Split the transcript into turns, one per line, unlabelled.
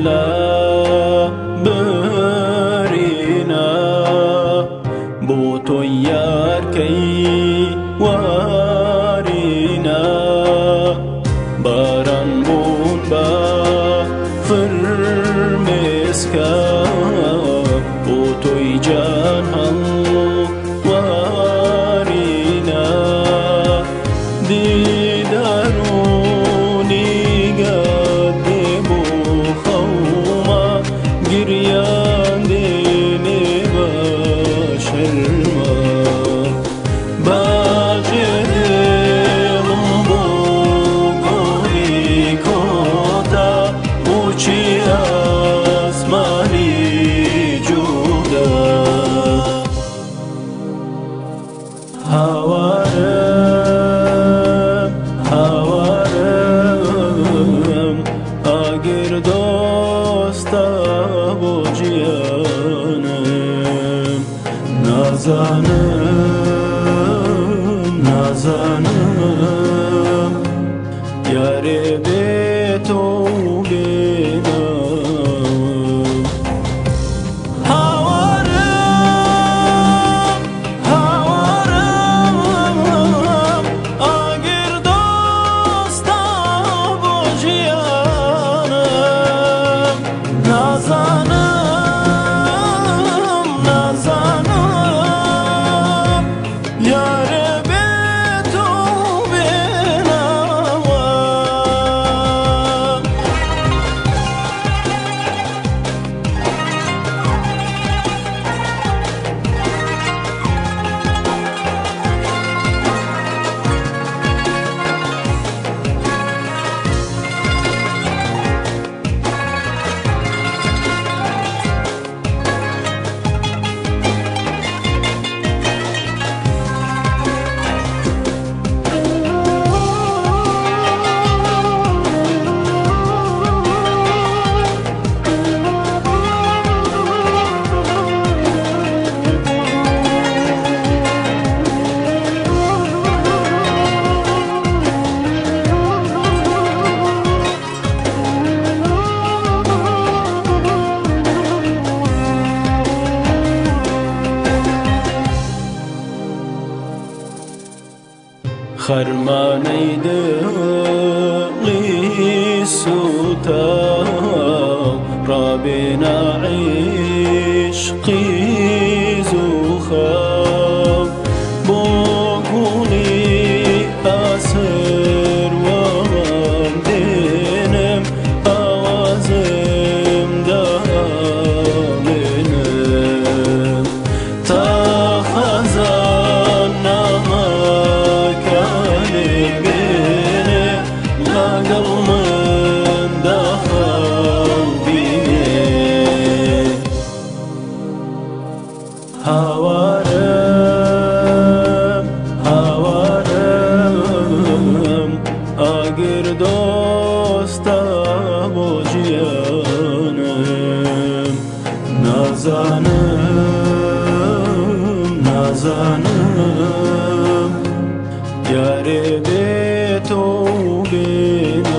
لا برينا بوتو ياركي وارينا باران بون با فرمسكا بوتو جان هل وارينا ديداروني قدمو خوما قريان ديني بشرما باجر لمبوغوني كوتا وشي اسماني جودا هوارم اگر دوستا بو جیانم نازانم یار بی تو بینم هوارم اگر دوستا بو جیانم نازانم یار بی تو بینم خرماني دقي سوتا رابنا عشقي زوخا بوغولي أسر وغم دينم أوازم دامنم تخزنا هوارم اگر دوستا بو جیانم نازانم یار بی تو بینم